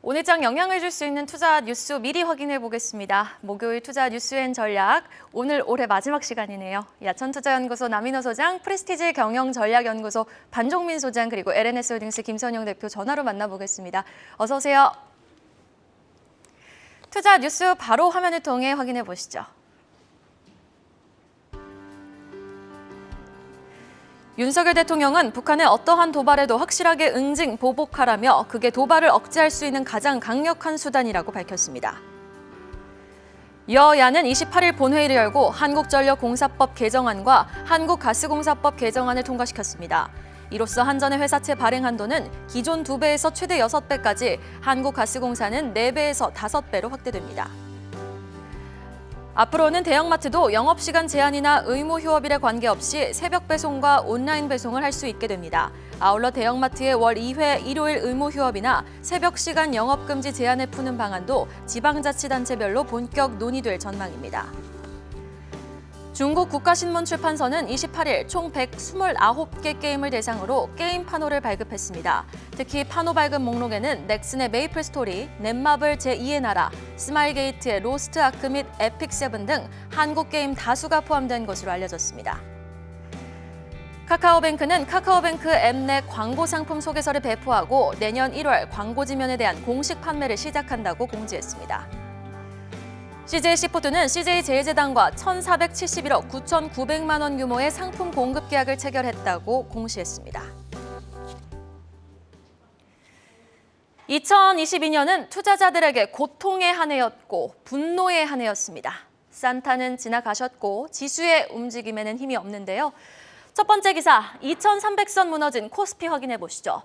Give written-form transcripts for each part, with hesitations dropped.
오늘장 영향을 줄 수 있는 투자 뉴스 미리 확인해 보겠습니다. 목요일 투자 뉴스 앤 전략, 오늘 올해 마지막 시간이네요. 야천투자연구소 남인호 소장, 프레스티지 경영전략연구소 반종민 소장, 그리고 LNS홀딩스 김선영 대표 전화로 만나보겠습니다. 어서 오세요. 투자 뉴스 바로 화면을 통해 확인해 보시죠. 윤석열 대통령은 북한의 어떠한 도발에도 확실하게 응징, 보복하라며 그게 도발을 억제할 수 있는 가장 강력한 수단이라고 밝혔습니다. 여야는 28일 본회의를 열고 한국전력공사법 개정안과 한국가스공사법 개정안을 통과시켰습니다. 이로써 한전의 회사채 발행 한도는 기존 2배에서 최대 6배까지, 한국가스공사는 4배에서 5배로 확대됩니다. 앞으로는 대형마트도 영업시간 제한이나 의무 휴업일에 관계없이 새벽 배송과 온라인 배송을 할 수 있게 됩니다. 아울러 대형마트의 월 2회 일요일 의무 휴업이나 새벽 시간 영업금지 제한을 푸는 방안도 지방자치단체별로 본격 논의될 전망입니다. 중국 국가신문출판사는 28일 총 129개 게임을 대상으로 게임 판호를 발급했습니다. 특히 판호 발급 목록에는 넥슨의 메이플 스토리, 넷마블 제2의 나라, 스마일게이트의 로스트 아크 및 에픽 세븐 등 한국 게임 다수가 포함된 것으로 알려졌습니다. 카카오뱅크는 카카오뱅크 앱 내 광고 상품 소개서를 배포하고 내년 1월 광고 지면에 대한 공식 판매를 시작한다고 공지했습니다. CJC포트는 CJ제일제당과 1,471억 9,900만 원 규모의 상품 공급 계약을 체결했다고 공시했습니다. 2022년은 투자자들에게 고통의 한 해였고 분노의 한 해였습니다. 산타는 지나가셨고 지수의 움직임에는 힘이 없는데요. 첫 번째 기사, 2,300선 무너진 코스피 확인해 보시죠.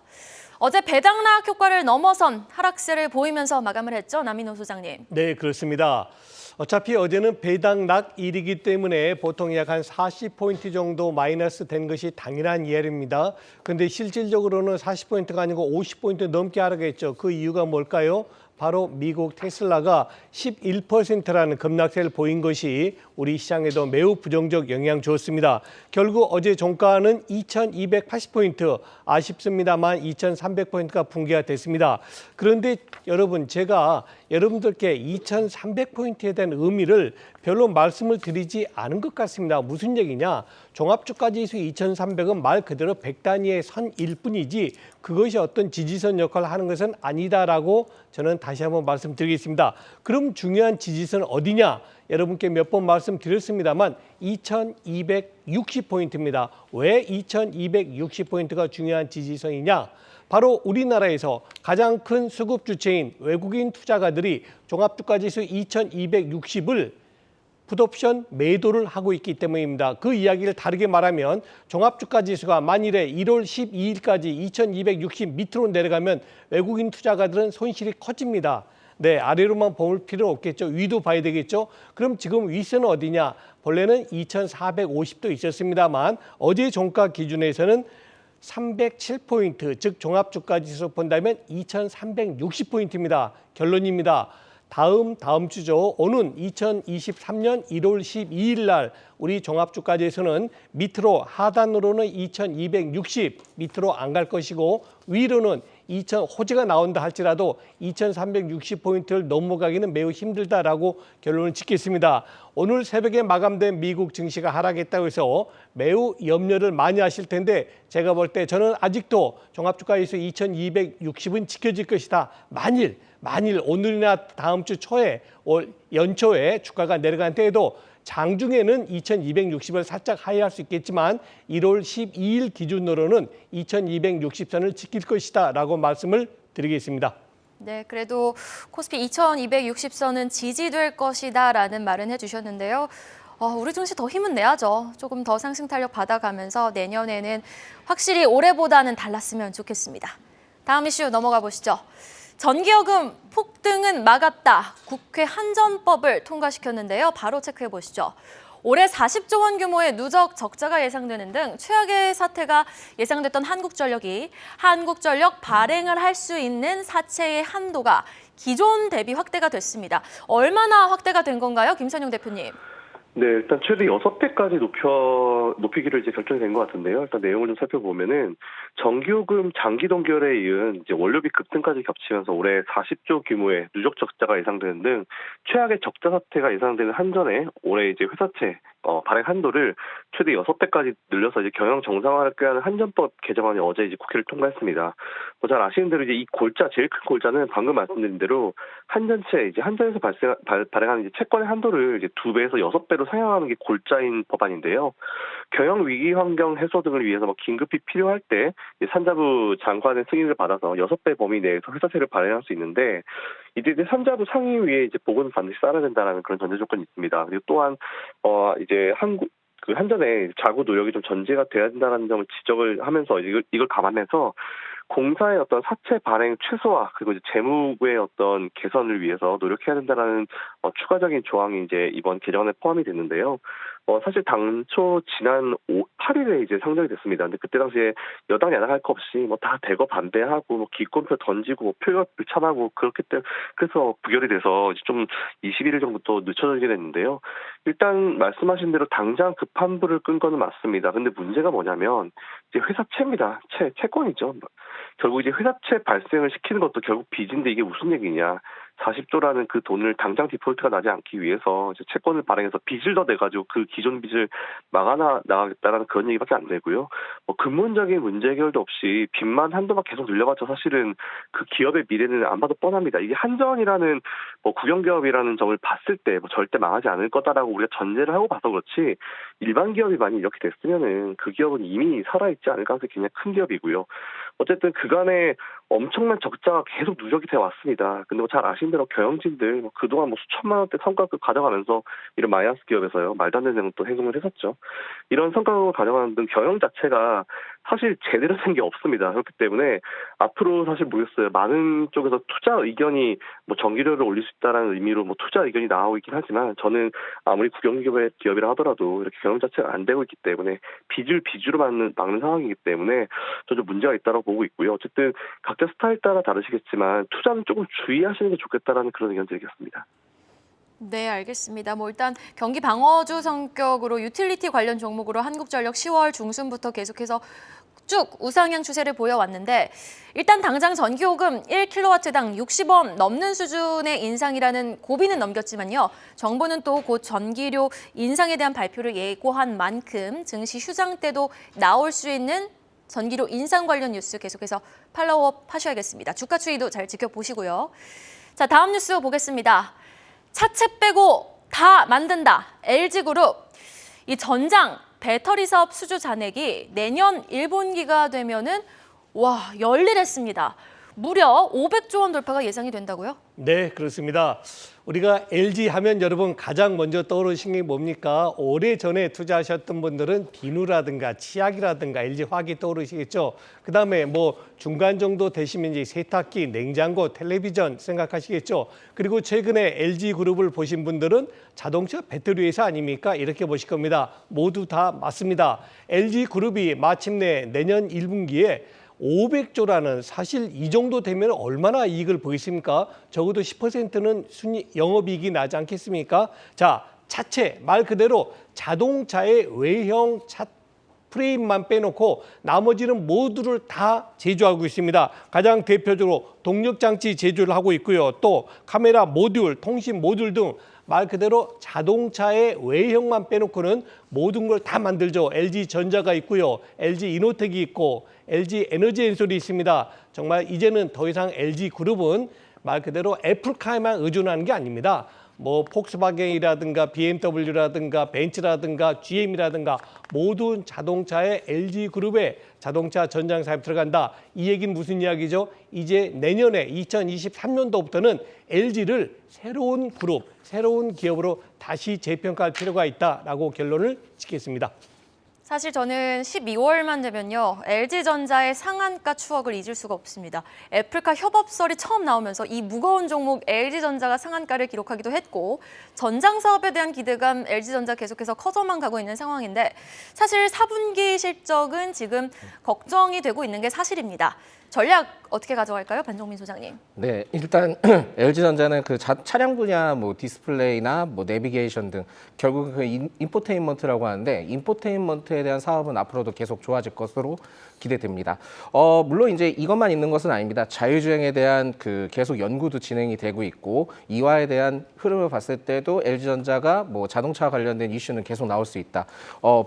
어제 배당락 효과를 넘어선 하락세를 보이면서 마감을 했죠, 남인호 소장님. 네, 그렇습니다. 어차피 어제는 배당락일이기 때문에 보통 약 한 40포인트 정도 마이너스 된 것이 당연한 이해입니다. 그런데 실질적으로는 40포인트가 아니고 50포인트 넘게 하락했죠. 그 이유가 뭘까요? 바로 미국 테슬라가 11%라는 급락세를 보인 것이 우리 시장에도 매우 부정적 영향 주었습니다. 결국 어제 종가는 2,280포인트, 아쉽습니다만 2,300포인트가 붕괴가 됐습니다. 그런데 여러분, 제가 여러분들께 2,300포인트에 대한 의미를 별로 말씀을 드리지 않은 것 같습니다. 무슨 얘기냐? 종합주가지수 2,300은 말 그대로 100단위의 선일 뿐이지 그것이 어떤 지지선 역할을 하는 것은 아니다라고 저는 다시 한번 말씀드리겠습니다. 그럼 중요한 지지선은 어디냐? 여러분께 몇 번 말씀드렸습니다만 2,260포인트입니다. 왜 2,260포인트가 중요한 지지선이냐? 바로 우리나라에서 가장 큰 수급 주체인 외국인 투자가들이 종합주가지수 2,260을 풋옵션 매도를 하고 있기 때문입니다. 그 이야기를 다르게 말하면 종합주가지수가 만일에 1월 12일까지 2,260 밑으로 내려가면 외국인 투자가들은 손실이 커집니다. 네, 아래로만 볼 필요는 없겠죠. 위도 봐야 되겠죠. 그럼 지금 윗선은 어디냐? 본래는 2,450도 있었습니다만 어제 종가 기준에서는 307포인트, 즉 종합주가지수 본다면 2,360포인트입니다. 결론입니다. 다음 주죠. 오는 2023년 1월 12일 날 우리 종합주가지수는 밑으로 하단으로는 2,260 밑으로 안 갈 것이고 위로는 호재가 나온다 할지라도 2,360포인트를 넘어가기는 매우 힘들다라고 결론을 짓겠습니다. 오늘 새벽에 마감된 미국 증시가 하락했다고 해서 매우 염려를 많이 하실 텐데 제가 볼 때 저는 아직도 종합주가지수 2,260은 지켜질 것이다. 만일 오늘이나 다음 주 초에 연초에 주가가 내려간 때에도 장중에는 2,260을 살짝 하회할 수 있겠지만 1월 12일 기준으로는 2,260선을 지킬 것이다 라고 말씀을 드리겠습니다. 네, 그래도 코스피 2,260선은 지지될 것이다 라는 말은 해주셨는데요. 우리 증시 더 힘은 내야죠. 조금 더 상승 탄력 받아가면서 내년에는 확실히 올해보다는 달랐으면 좋겠습니다. 다음 이슈 넘어가 보시죠. 전기요금 폭등은 막았다. 국회 한전법을 통과시켰는데요. 바로 체크해 보시죠. 올해 40조 원 규모의 누적 적자가 예상되는 등 최악의 사태가 예상됐던 한국전력 발행을 할 수 있는 사채의 한도가 기존 대비 확대가 됐습니다. 얼마나 확대가 된 건가요, 김선영 대표님? 네, 일단 최대 6배까지 높이기로 이제 결정이 된 것 같은데요. 일단 내용을 좀 살펴보면은 전기요금 장기 동결에 이은 이제 원료비 급등까지 겹치면서 올해 40조 규모의 누적 적자가 예상되는 등 최악의 적자 사태가 예상되는 한전에 올해 이제 회사채 발행 한도를 최대 6배까지 늘려서 이제 경영 정상화를 꾀하는 한전법 개정안이 어제 이제 국회를 통과했습니다. 뭐 잘 아시는 대로 이제 이 골자 제일 큰 골자는 방금 말씀드린 대로 한전채 이제 한전에서 발행하는 이제 채권의 한도를 이제 2배에서 6배로 상향하는 게 골자인 법안인데요. 경영 위기 환경 해소 등을 위해서 뭐 긴급히 필요할 때 산자부 장관의 승인을 받아서 6배 범위 내에서 회사채를 발행할 수 있는데 이제 산자부 상임위에 이제 보고는 반드시 쌓아야 된다라는 그런 전제 조건이 있습니다. 그리고 또한 이제 한전의 자구 노력이 좀 전제가 돼야 된다는 점을 지적을 하면서 이걸 감안해서 공사의 어떤 사채 발행 최소화 그리고 이제 재무의 어떤 개선을 위해서 노력해야 된다라는 추가적인 조항이 이제 이번 개정안에 포함이 됐는데요. 사실 당초 지난 8일에 이제 상정이 됐습니다. 근데 그때 당시에 여당 야당 할 거 없이 뭐 다 대거 반대하고 뭐 기권표 던지고 뭐 표결 불참하고 그렇기 때문에 그래서 부결이 돼서 이제 좀 21일 정도 늦춰지게 됐는데요. 일단 말씀하신 대로 당장 급한 불을 끈 거는 맞습니다. 근데 문제가 뭐냐면 이제 회사채입니다. 채권이죠. 결국 이제 회사채 발생을 시키는 것도 결국 빚인데 이게 무슨 얘기냐. 40조라는 그 돈을 당장 디폴트가 나지 않기 위해서 이제 채권을 발행해서 빚을 더 내가지고 그 기존 빚을 나가겠다라는 그런 얘기밖에 안 되고요. 뭐 근본적인 문제 해결도 없이 빚만 한도만 계속 늘려봤자 사실은 그 기업의 미래는 안 봐도 뻔합니다. 이게 한전이라는 뭐 국영기업이라는 점을 봤을 때 뭐 절대 망하지 않을 거다라고 우리가 전제를 하고 봐서 그렇지 일반 기업이 만약 이렇게 됐으면은 그 기업은 이미 살아있지 않을 가능성이 굉장히 큰 기업이고요. 어쨌든 그간에 엄청난 적자가 계속 누적이 돼 왔습니다. 근데 뭐 잘 아시는 대로 경영진들 뭐 그동안 뭐 수천만 원대 성과급 가져가면서 이런 마이너스 기업에서요 말도 안 되는 내용 또 행동을 했었죠. 이런 성과급을 가져가는 등 경영 자체가 사실 제대로 된 게 없습니다. 그렇기 때문에 앞으로 사실 모르겠어요. 많은 쪽에서 투자 의견이 뭐 전기료를 올릴 수 있다는 의미로 뭐 투자 의견이 나오고 있긴 하지만 저는 아무리 국영기업이라 하더라도 이렇게 경영 자체가 안 되고 있기 때문에 빚을 빚으로 막는 상황이기 때문에 좀 문제가 있다고 보고 있고요. 어쨌든 각자 스타일 따라 다르시겠지만 투자는 조금 주의하시는 게 좋겠다라는 그런 의견 드리겠습니다. 네, 알겠습니다. 뭐 일단 경기 방어주 성격으로 유틸리티 관련 종목으로 한국전력 10월 중순부터 계속해서 쭉 우상향 추세를 보여왔는데 일단 당장 전기요금 1kW당 60원 넘는 수준의 인상이라는 고비는 넘겼지만요. 정부는 또 곧 전기료 인상에 대한 발표를 예고한 만큼 증시 휴장 때도 나올 수 있는 전기료 인상 관련 뉴스 계속해서 팔로우업 하셔야겠습니다. 주가 추이도 잘 지켜보시고요. 자, 다음 뉴스 보겠습니다. 차체 빼고 다 만든다. LG그룹. 이 전장 배터리 사업 수주 잔액이 내년 1분기가 되면은 열일했습니다. 무려 500조 원 돌파가 예상이 된다고요? 네, 그렇습니다. 우리가 LG 하면 여러분 가장 먼저 떠오르시는 게 뭡니까? 오래전에 투자하셨던 분들은 비누라든가 치약이라든가 LG 화학이 떠오르시겠죠. 그다음에 뭐 중간 정도 되시면 이제 세탁기, 냉장고, 텔레비전 생각하시겠죠. 그리고 최근에 LG 그룹을 보신 분들은 자동차 배터리 회사 아닙니까? 이렇게 보실 겁니다. 모두 다 맞습니다. LG 그룹이 마침내 내년 1분기에 500조라는 사실 이 정도 되면 얼마나 이익을 보이십니까? 적어도 10%는 순위 영업이익이 나지 않겠습니까? 자, 차체 말 그대로 자동차의 외형 차 프레임만 빼놓고 나머지는 모두를 다 제조하고 있습니다. 가장 대표적으로 동력장치 제조를 하고 있고요. 또 카메라 모듈, 통신 모듈 등 말 그대로 자동차의 외형만 빼놓고는 모든 걸 다 만들죠. LG전자가 있고요. LG이노텍이 있고 LG에너지엔솔이 있습니다. 정말 이제는 더 이상 LG그룹은 말 그대로 애플카에만 의존하는 게 아닙니다. 뭐 폭스바겐이라든가 BMW라든가 벤츠라든가 GM이라든가 모든 자동차에 LG그룹의 자동차 전장 사업 들어간다. 이 얘기는 무슨 이야기죠? 이제 내년에 2023년도부터는 LG를 새로운 그룹, 새로운 기업으로 다시 재평가할 필요가 있다라고 결론을 짓겠습니다. 사실 저는 12월만 되면요. LG전자의 상한가 추억을 잊을 수가 없습니다. 애플카 협업설이 처음 나오면서 이 무거운 종목 LG전자가 상한가를 기록하기도 했고 전장 사업에 대한 기대감 LG전자 계속해서 커져만 가고 있는 상황인데 사실 4분기 실적은 지금 걱정이 되고 있는 게 사실입니다. 전략 어떻게 가져갈까요, 반종민 소장님? 네, 일단 LG전자는 그 차량 분야 뭐 디스플레이나 뭐 내비게이션 등 결국 그 인포테인먼트라고 하는데 인포테인먼트에 대한 사업은 앞으로도 계속 좋아질 것으로 기대됩니다. 물론 이제 이것만 있는 것은 아닙니다. 자율주행에 대한 그 계속 연구도 진행이 되고 있고 이와에 대한 흐름을 봤을 때도 LG전자가 뭐 자동차 관련된 이슈는 계속 나올 수 있다.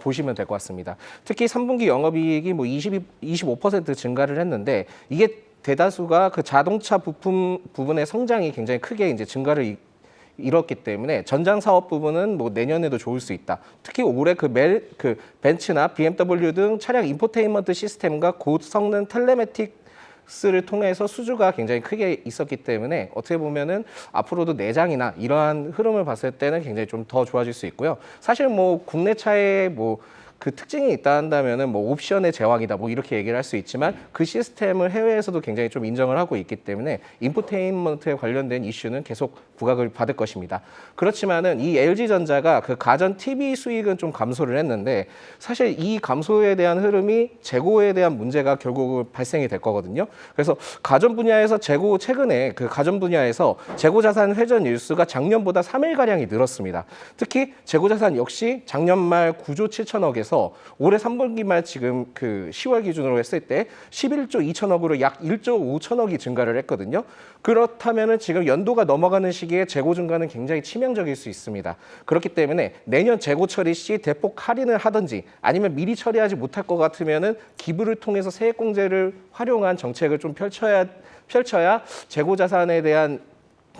보시면 될 것 같습니다. 특히 3분기 영업이익이 뭐 25% 증가를 했는데 이게 대다수가 그 자동차 부분의 성장이 굉장히 크게 이제 증가를 이뤘기 때문에 전장 사업 부분은 뭐 내년에도 좋을 수 있다. 특히 올해 그 벤츠나 BMW 등 차량 인포테인먼트 시스템과 고성능 텔레매틱스를 통해서 수주가 굉장히 크게 있었기 때문에 어떻게 보면은 앞으로도 내장이나 이러한 흐름을 봤을 때는 굉장히 좀 더 좋아질 수 있고요. 사실 뭐 국내 차에 뭐 그 특징이 있다 한다면은 뭐 옵션의 제왕이다 뭐 이렇게 얘기를 할 수 있지만 그 시스템을 해외에서도 굉장히 좀 인정을 하고 있기 때문에 인포테인먼트에 관련된 이슈는 계속 부각을 받을 것입니다. 그렇지만은 이 LG전자가 그 가전 TV 수익은 좀 감소를 했는데 사실 이 감소에 대한 흐름이 재고에 대한 문제가 결국 발생이 될 거거든요. 그래서 가전 분야에서 최근에 그 가전 분야에서 재고 자산 회전 일수가 작년보다 3일 가량이 늘었습니다. 특히 재고 자산 역시 작년 말 9조 7천억에서 올해 3분기 말 지금 그 10월 기준으로 했을 때 11조 2천억으로 약 1조 5천억이 증가를 했거든요. 그렇다면은 지금 연도가 넘어가는 시기에 재고 증가는 굉장히 치명적일 수 있습니다. 그렇기 때문에 내년 재고 처리 시 대폭 할인을 하든지 아니면 미리 처리하지 못할 것 같으면은 기부를 통해서 세액공제를 활용한 정책을 좀 펼쳐야 재고 자산에 대한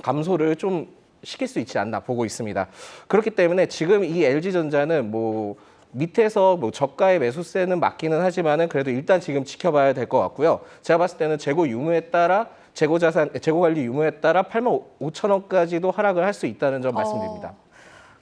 감소를 좀 시킬 수 있지 않나 보고 있습니다. 그렇기 때문에 지금 이 LG전자는 뭐 밑에서 뭐 저가의 매수세는 맞기는 하지만은 그래도 일단 지금 지켜봐야 될 것 같고요. 제가 봤을 때는 재고 관리 유무에 따라 8만 5천원까지도 하락을 할 수 있다는 점 말씀드립니다.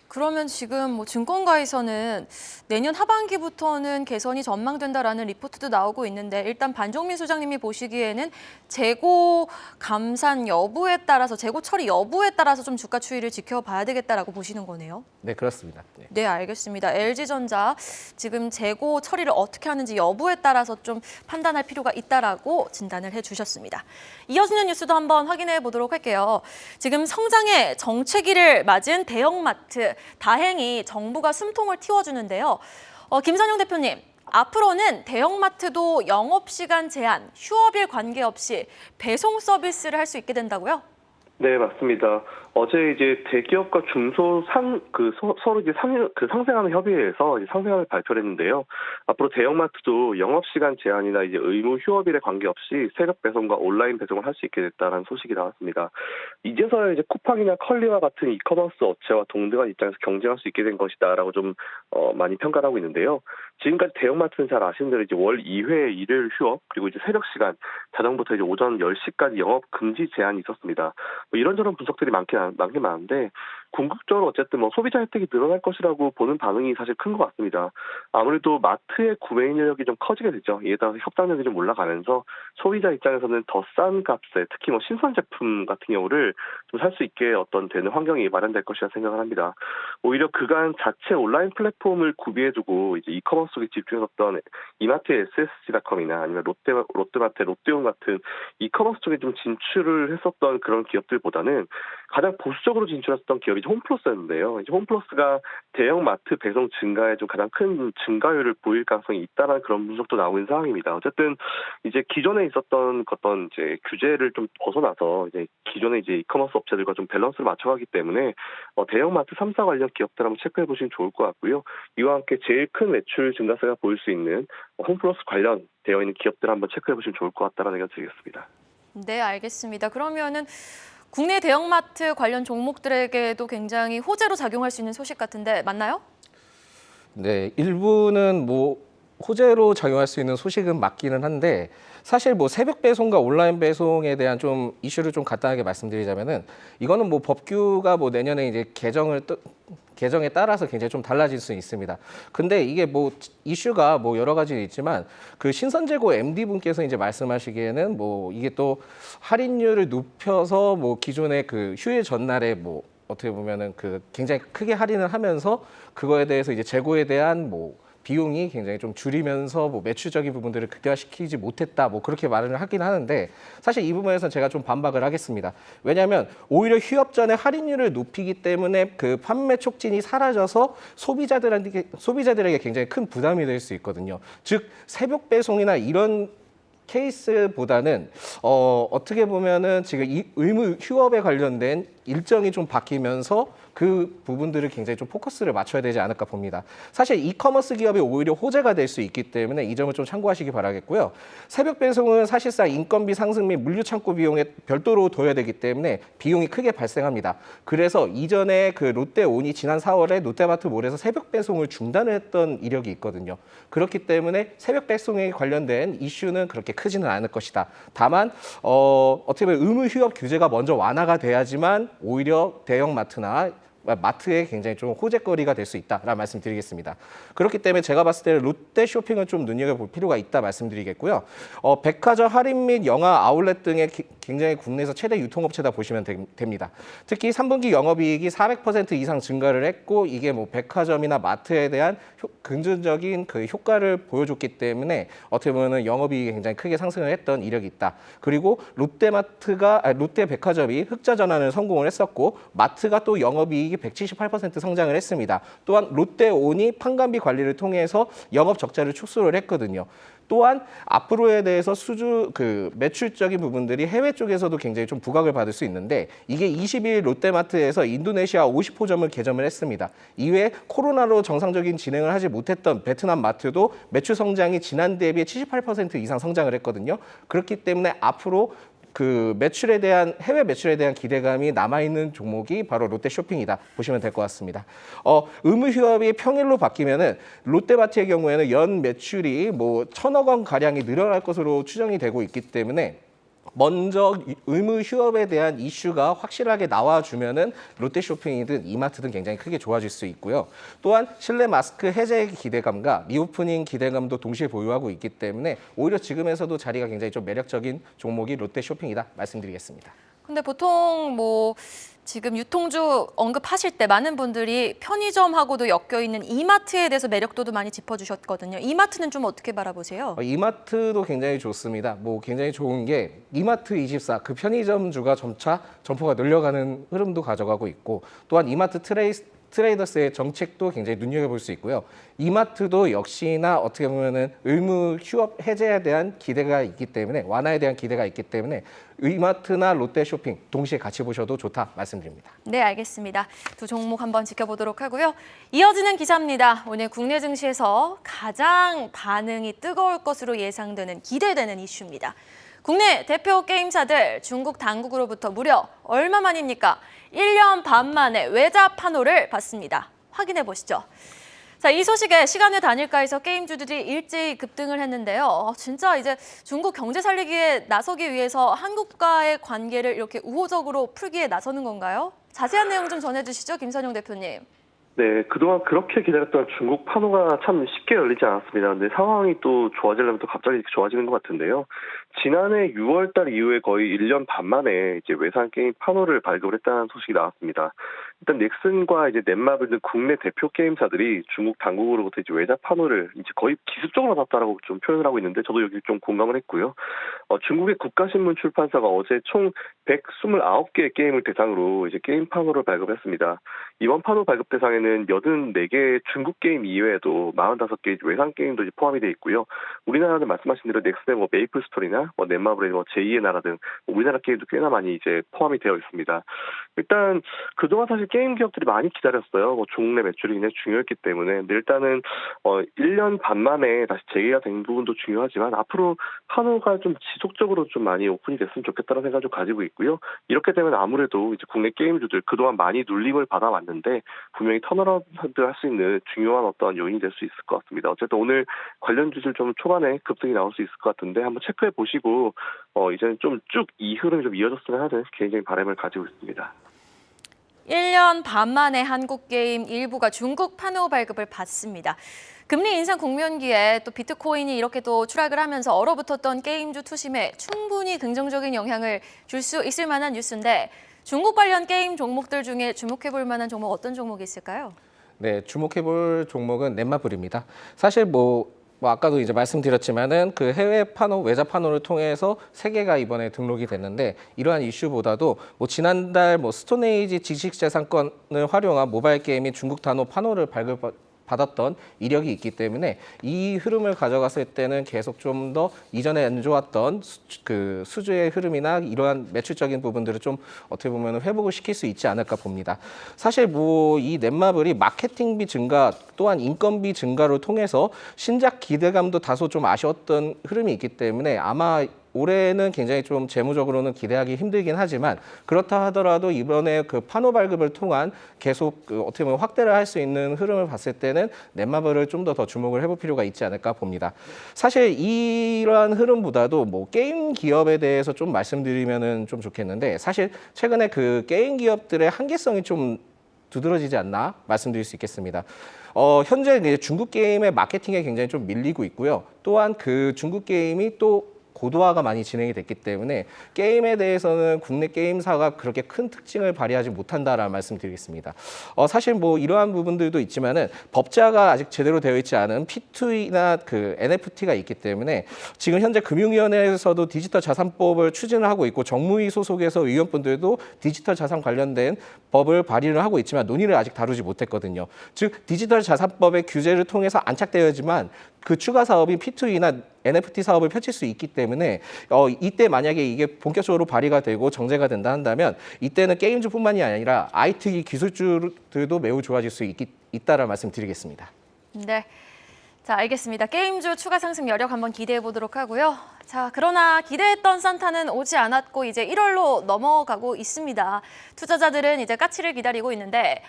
그러면 지금 뭐 증권가에서는 내년 하반기부터는 개선이 전망된다라는 리포트도 나오고 있는데 일단 반종민 소장님이 보시기에는 재고 감산 여부에 따라서 재고 처리 여부에 따라서 좀 주가 추이를 지켜봐야 되겠다라고 보시는 거네요. 네, 그렇습니다. 네. 네, 알겠습니다. LG전자 지금 재고 처리를 어떻게 하는지 여부에 따라서 좀 판단할 필요가 있다라고 진단을 해주셨습니다. 이어지는 뉴스도 한번 확인해 보도록 할게요. 지금 성장의 정체기를 맞은 대형마트 다행히 정부가 숨통을 틔워주는데요. 김선영 대표님, 앞으로는 대형마트도 영업시간 제한, 휴업일 관계없이 배송 서비스를 할 수 있게 된다고요? 네, 맞습니다. 어제 이제 대기업과 서로 이제 상생하는 협의회에서 이제 상생안을 발표를 했는데요. 앞으로 대형마트도 영업시간 제한이나 이제 의무 휴업일에 관계없이 새벽 배송과 온라인 배송을 할 수 있게 됐다는 소식이 나왔습니다. 이제서야 이제 쿠팡이나 컬리와 같은 이커머스 업체와 동등한 입장에서 경쟁할 수 있게 된 것이다라고 좀 많이 평가를 하고 있는데요. 지금까지 대형마트는 잘 아시는 대로 이제 월 2회 일요일 휴업 그리고 이제 새벽 시간 자정부터 이제 오전 10시까지 영업 금지 제한이 있었습니다. 뭐 이런저런 분석들이 많긴 많은데 궁극적으로 어쨌든 뭐 소비자 혜택이 늘어날 것이라고 보는 반응이 사실 큰 것 같습니다. 아무래도 마트의 구매 인력이 좀 커지게 되죠. 이에 따라서 협상력이 좀 올라가면서 소비자 입장에서는 더 싼 값에 특히 뭐 신선 제품 같은 경우를 좀 살 수 있게 되는 환경이 마련될 것이라 생각을 합니다. 오히려 그간 자체 온라인 플랫폼을 구비해두고 이제 이커머스 쪽에 집중했었던 이마트의 SSG닷컴이나 아니면 롯데마트, 롯데온 같은 이커머스 쪽에 좀 진출을 했었던 그런 기업들보다는 가장 보수적으로 진출했었던 기업이 홈플러스였는데요. 이제 홈플러스가 대형 마트 배송 증가에 좀 가장 큰 증가율을 보일 가능성이 있다는 그런 분석도 나오고 있는 상황입니다. 어쨌든 이제 기존에 있었던 어떤 이제 규제를 좀 벗어나서 이제 기존의 이제 이커머스 업체들과 좀 밸런스를 맞춰가기 때문에 대형 마트 3사 관련 기업들 한번 체크해 보시면 좋을 것 같고요. 이와 함께 제일 큰 매출 증가세가 보일 수 있는 홈플러스 관련 되어 있는 기업들 한번 체크해 보시면 좋을 것 같다는 의견 드리겠습니다. 네, 알겠습니다. 그러면은 국내 대형마트 관련 종목들에게도 굉장히 호재로 작용할 수 있는 소식 같은데 맞나요? 네, 일부는 뭐 호재로 작용할 수 있는 소식은 맞기는 한데 사실 뭐 새벽 배송과 온라인 배송에 대한 좀 이슈를 좀 간단하게 말씀드리자면은 이거는 뭐 법규가 뭐 내년에 이제 개정에 따라서 굉장히 좀 달라질 수 있습니다. 근데 이게 뭐 이슈가 뭐 여러 가지 있지만 그 신선재고 MD 분께서 이제 말씀하시기에는 뭐 이게 또 할인율을 높여서 뭐 기존의 그 휴일 전날에 뭐 어떻게 보면은 그 굉장히 크게 할인을 하면서 그거에 대해서 이제 재고에 대한 뭐 비용이 굉장히 좀 줄이면서 뭐 매출적인 부분들을 극대화시키지 못했다 뭐 그렇게 말을 하긴 하는데 사실 이 부분에서 제가 좀 반박을 하겠습니다. 왜냐하면 오히려 휴업 전에 할인율을 높이기 때문에 그 판매 촉진이 사라져서 소비자들에게 굉장히 큰 부담이 될 수 있거든요. 즉 새벽 배송이나 이런 케이스보다는 어떻게 보면은 지금 이 의무 휴업에 관련된 일정이 좀 바뀌면서 그 부분들을 굉장히 좀 포커스를 맞춰야 되지 않을까 봅니다. 사실 이커머스 기업이 오히려 호재가 될 수 있기 때문에 이 점을 좀 참고하시기 바라겠고요. 새벽 배송은 사실상 인건비 상승 및 물류 창고 비용에 별도로 둬야 되기 때문에 비용이 크게 발생합니다. 그래서 이전에 그 롯데온이 지난 4월에 롯데마트몰에서 새벽 배송을 중단을 했던 이력이 있거든요. 그렇기 때문에 새벽 배송에 관련된 이슈는 그렇게 크지는 않을 것이다. 다만 어떻게 보면 의무 휴업 규제가 먼저 완화가 돼야지만 오히려 대형마트나 마트에 굉장히 좀 호재거리가 될 수 있다라는 말씀드리겠습니다. 그렇기 때문에 제가 봤을 때는 롯데 쇼핑은 좀 눈여겨볼 필요가 있다 말씀드리겠고요. 백화점 할인 및 영화 아울렛 등의 굉장히 국내에서 최대 유통업체다 보시면 됩니다. 특히 3분기 영업이익이 400% 이상 증가를 했고 이게 뭐 백화점이나 마트에 대한 긍정적인 그 효과를 보여줬기 때문에 어떻게 보면 영업이익이 굉장히 크게 상승을 했던 이력이 있다. 그리고 롯데 백화점이 흑자 전환을 성공을 했었고 마트가 또 영업이익이 178% 성장을 했습니다. 또한 롯데온이 판관비 관리를 통해서 영업 적자를 축소를 했거든요. 또한 앞으로에 대해서 매출적인 부분들이 해외 쪽에서도 굉장히 좀 부각을 받을 수 있는데 이게 22일 롯데마트에서 인도네시아 50호점을 개점을 했습니다. 이외에 코로나로 정상적인 진행을 하지 못했던 베트남 마트도 매출 성장이 지난 대비에 78% 이상 성장을 했거든요. 그렇기 때문에 앞으로 그 해외 매출에 대한 기대감이 남아있는 종목이 바로 롯데 쇼핑이다 보시면 될 것 같습니다. 의무 휴업이 평일로 바뀌면은 롯데마트의 경우에는 연 매출이 뭐 1,000억 원 가량이 늘어날 것으로 추정이 되고 있기 때문에 먼저 의무 휴업에 대한 이슈가 확실하게 나와주면은 롯데 쇼핑이든 이마트든 굉장히 크게 좋아질 수 있고요. 또한 실내 마스크 해제 기대감과 리오프닝 기대감도 동시에 보유하고 있기 때문에 오히려 지금에서도 자리가 굉장히 좀 매력적인 종목이 롯데 쇼핑이다 말씀드리겠습니다. 근데 보통 뭐 지금 유통주 언급하실 때 많은 분들이 편의점하고도 엮여 있는 이마트에 대해서 매력도도 많이 짚어주셨거든요. 이마트는 좀 어떻게 바라보세요? 이마트도 굉장히 좋습니다. 뭐 굉장히 좋은 게 이마트24 그 편의점주가 점차 점포가 늘려가는 흐름도 가져가고 있고 또한 이마트 트레이더스의 정책도 굉장히 눈여겨볼 수 있고요. 이마트도 역시나 어떻게 보면은 의무 휴업 해제에 대한 기대가 있기 때문에 완화에 대한 기대가 있기 때문에 이마트나 롯데 쇼핑 동시에 같이 보셔도 좋다 말씀드립니다. 네, 알겠습니다. 두 종목 한번 지켜보도록 하고요. 이어지는 기사입니다. 오늘 국내 증시에서 가장 반응이 뜨거울 것으로 예상되는 기대되는 이슈입니다. 국내 대표 게임사들 중국 당국으로부터 무려 얼마 만입니까? 1년 반 만에 외자 판호를 받습니다. 확인해 보시죠. 자, 이 소식에 시간의 단일가에서 게임주들이 일제히 급등을 했는데요. 진짜 이제 중국 경제 살리기에 나서기 위해서 한국과의 관계를 이렇게 우호적으로 풀기에 나서는 건가요? 자세한 내용 좀 전해주시죠, 김선용 대표님. 네, 그동안 그렇게 기다렸던 중국 판호가 참 쉽게 열리지 않았습니다. 근데 상황이 또 좋아지려면 또 갑자기 이렇게 좋아지는 것 같은데요. 지난해 6월 달 이후에 거의 1년 반 만에 이제 외산 게임 판호를 발급을 했다는 소식이 나왔습니다. 일단 넥슨과 이제 넷마블 등 국내 대표 게임사들이 중국 당국으로부터 이제 외자 판호를 이제 거의 기습적으로 받았다라고 좀 표현을 하고 있는데 저도 여기 좀 공감을 했고요. 중국의 국가신문 출판사가 어제 총 129개의 게임을 대상으로 이제 게임 판호를 발급했습니다. 이번 판호 발급 대상에는 84개 중국 게임 이외에도 45개 외산 게임도 이제 포함이 돼 있고요. 우리나라는 말씀하신 대로 넥슨의 뭐 메이플 스토리나 뭐 넷마블의 뭐 제2의 나라 등 우리나라 게임도 꽤나 많이 이제 포함이 되어 있습니다. 일단 그동안 사실 게임 기업들이 많이 기다렸어요. 뭐 중국 내 매출이 굉장히 중요했기 때문에. 근데 일단은 1년 반 만에 다시 재개가 된 부분도 중요하지만 앞으로 판호가 좀 지속적으로 좀 많이 오픈이 됐으면 좋겠다는 생각을 좀 가지고 있고요. 이렇게 되면 아무래도 이제 국내 게임주들 그동안 많이 눌림을 받아왔는데 분명히 턴어라운드 할 수 있는 중요한 어떤 요인이 될 수 있을 것 같습니다. 어쨌든 오늘 관련 주들 좀 초반에 급등이 나올 수 있을 것 같은데 한번 체크해 보시고 이제는 좀 쭉 이 흐름이 좀 이어졌으면 하는 개인적인 바람을 가지고 있습니다. 1년 반 만에 한국 게임 일부가 중국 판호 발급을 받습니다. 금리 인상 국면기에 또 비트코인이 이렇게 또 추락을 하면서 얼어붙었던 게임주 투심에 충분히 긍정적인 영향을 줄 수 있을 만한 뉴스인데 중국 관련 게임 종목들 중에 주목해 볼 만한 종목 어떤 종목이 있을까요? 네, 주목해볼 종목은 넷마블입니다. 사실 뭐 아까도 이제 말씀드렸지만은 그 해외 판호, 외자 판호를 통해서 세 개가 이번에 등록이 됐는데 이러한 이슈보다도 뭐 지난달 뭐 스톤에이지 지식재산권을 활용한 모바일 게임이 중국 단호 판호를 발급받았던 이력이 있기 때문에 이 흐름을 가져갔을 때는 계속 좀 더 이전에 안 좋았던 그 수주의 흐름이나 이러한 매출적인 부분들을 좀 어떻게 보면 회복을 시킬 수 있지 않을까 봅니다. 사실 뭐 이 넷마블이 마케팅비 증가 또한 인건비 증가를 통해서 신작 기대감도 다소 좀 아쉬웠던 흐름이 있기 때문에 아마 올해는 굉장히 좀 재무적으로는 기대하기 힘들긴 하지만 그렇다 하더라도 이번에 그 판호 발급을 통한 계속 그 어떻게 보면 확대를 할 수 있는 흐름을 봤을 때는 넷마블을 좀 더 주목을 해볼 필요가 있지 않을까 봅니다. 사실 이러한 흐름보다도 뭐 게임 기업에 대해서 좀 말씀드리면은 좀 좋겠는데 사실 최근에 그 게임 기업들의 한계성이 좀 두드러지지 않나 말씀드릴 수 있겠습니다. 현재 이제 중국 게임의 마케팅에 굉장히 좀 밀리고 있고요. 또한 그 중국 게임이 또 고도화가 많이 진행이 됐기 때문에 게임에 대해서는 국내 게임사가 그렇게 큰 특징을 발휘하지 못한다라는 말씀드리겠습니다. 사실 뭐 이러한 부분들도 있지만은 법제화가 아직 제대로 되어 있지 않은 P2E나 그 NFT가 있기 때문에 지금 현재 금융위원회에서도 디지털 자산법을 추진을 하고 있고 정무위 소속에서 의원분들도 디지털 자산 관련된 법을 발의를 하고 있지만 논의를 아직 다루지 못했거든요. 즉 디지털 자산법의 규제를 통해서 안착되어야지만 그 추가 사업이 P2E나 NFT 사업을 펼칠 수 있기 때문에 이때 만약에 이게 본격적으로 발의가 되고 정제가 된다 한다면 이때는 게임주뿐만이 아니라 IT 기술주들도 매우 좋아질 수 있다라는 말씀드리겠습니다. 네. 자, 알겠습니다. 게임주 추가 상승 여력 한번 기대해 보도록 하고요. 자, 그러나 기대했던 산타는 오지 않았고 이제 1월로 넘어가고 있습니다. 투자자들은 이제 까치를 기다리고 있는데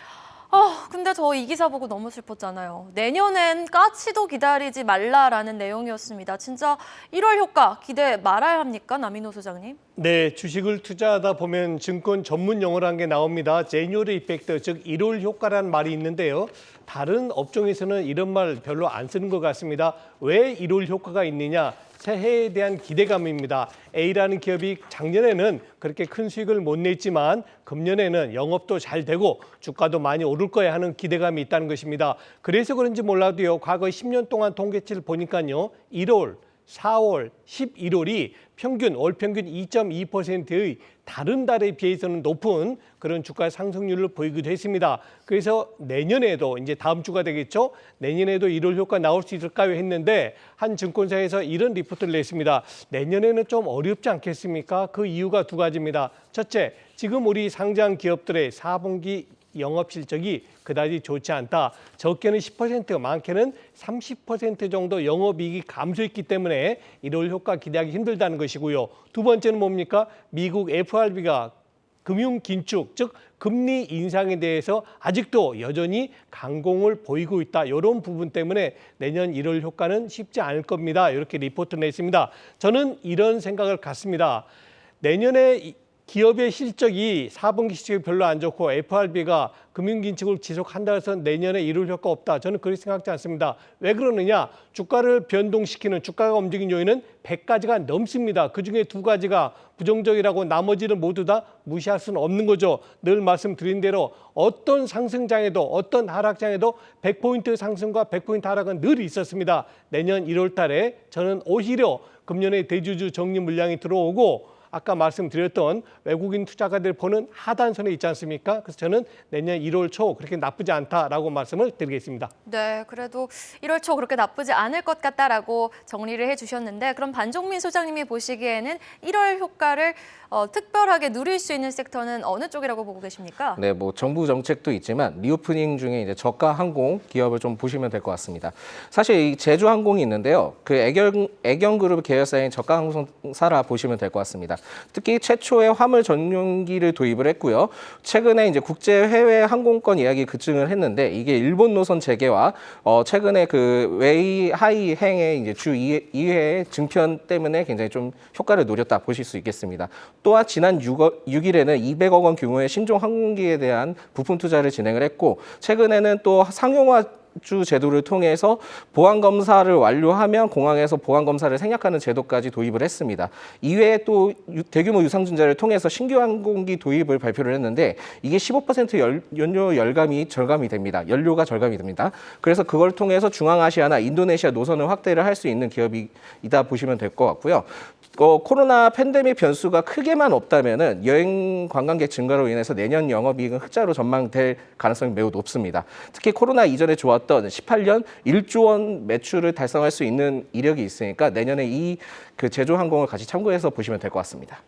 근데 저 이 기사 보고 너무 슬펐잖아요. 내년엔 까치도 기다리지 말라라는 내용이었습니다. 진짜 1월 효과 기대 말아야 합니까? 남인호 소장님? 네, 주식을 투자하다 보면 증권 전문 용어라는 게 나옵니다. 제뉴얼 이펙트, 즉 1월 효과라는 말이 있는데요. 다른 업종에서는 이런 말 별로 안 쓰는 것 같습니다. 왜 1월 효과가 있느냐? 새해에 대한 기대감입니다. A라는 기업이 작년에는 그렇게 큰 수익을 못 냈지만 금년에는 영업도 잘 되고 주가도 많이 오를 거야 하는 기대감이 있다는 것입니다. 그래서 그런지 몰라도요. 과거 10년 동안 통계치를 보니까요. 1월, 4월, 11월이 평균 월 평균 2.2%의 다른 달에 비해서는 높은 그런 주가 상승률을 보이기도 했습니다. 그래서 내년에도 이제 다음 주가 되겠죠. 내년에도 1월 효과 나올 수 있을까요 했는데 한 증권사에서 이런 리포트를 냈습니다. 내년에는 좀 어렵지 않겠습니까? 그 이유가 두 가지입니다. 첫째, 지금 우리 상장 기업들의 4분기 영업 실적이 그다지 좋지 않다. 적게는 10%, 많게는 30% 정도 영업이익이 감소했기 때문에 1월 효과 기대하기 힘들다는 것이고요. 두 번째는 뭡니까? 미국 FRB가 금융 긴축, 즉 금리 인상에 대해서 아직도 여전히 강공을 보이고 있다. 이런 부분 때문에 내년 1월 효과는 쉽지 않을 겁니다. 이렇게 리포트를 냈습니다. 저는 이런 생각을 갖습니다. 내년에 기업의 실적이 4분기 실적이 별로 안 좋고 FRB가 금융긴축을 지속한다 해서 내년에 1월 효과 없다. 저는 그렇게 생각하지 않습니다. 왜 그러느냐? 주가를 변동시키는 주가가 움직인 요인은 100가지가 넘습니다. 그중에 두 가지가 부정적이라고 나머지는 모두 다 무시할 수는 없는 거죠. 늘 말씀드린 대로 어떤 상승장에도 어떤 하락장에도 100포인트 상승과 100포인트 하락은 늘 있었습니다. 내년 1월 달에 저는 오히려 금년에 대주주 정리 물량이 들어오고 아까 말씀드렸던 외국인 투자가들 보는 하단선에 있지 않습니까? 그래서 저는 내년 1월 초 그렇게 나쁘지 않다라고 말씀을 드리겠습니다. 네, 그래도 1월 초 그렇게 나쁘지 않을 것 같다라고 정리를 해주셨는데 그럼 반종민 소장님이 보시기에는 1월 효과를 특별하게 누릴 수 있는 섹터는 어느 쪽이라고 보고 계십니까? 네, 뭐 정부 정책도 있지만 리오프닝 중에 이제 저가 항공 기업을 좀 보시면 될 것 같습니다. 사실 이 제주 항공이 있는데요. 그 애경그룹 계열사인 저가 항공사라 보시면 될 것 같습니다. 특히 최초의 화물 전용기를 도입을 했고요. 최근에 이제 국제 해외 항공권 예약이 급증을 했는데 이게 일본 노선 재개와 최근에 그 웨이 하이 행의 이제 주 2회 증편 때문에 굉장히 좀 효과를 노렸다 보실 수 있겠습니다. 또한 지난 6일에는 200억 원 규모의 신종 항공기에 대한 부품 투자를 진행을 했고 최근에는 또 상용화 상주 제도를 통해서 보안 검사를 완료하면 공항에서 보안 검사를 생략하는 제도까지 도입을 했습니다. 이외에 또 대규모 유상증자를 통해서 신규 항공기 도입을 발표를 했는데 이게 15% 연료 절감이 됩니다. 연료가 절감이 됩니다. 그래서 그걸 통해서 중앙아시아나 인도네시아 노선을 확대를 할 수 있는 기업이다 보시면 될 것 같고요. 코로나 팬데믹 변수가 크게만 없다면은 여행 관광객 증가로 인해서 내년 영업이익은 흑자로 전망될 가능성이 매우 높습니다. 특히 코로나 이전에 좋았던 18년 1조 원 매출을 달성할 수 있는 이력이 있으니까 내년에 이 그 제주항공을 같이 참고해서 보시면 될 것 같습니다.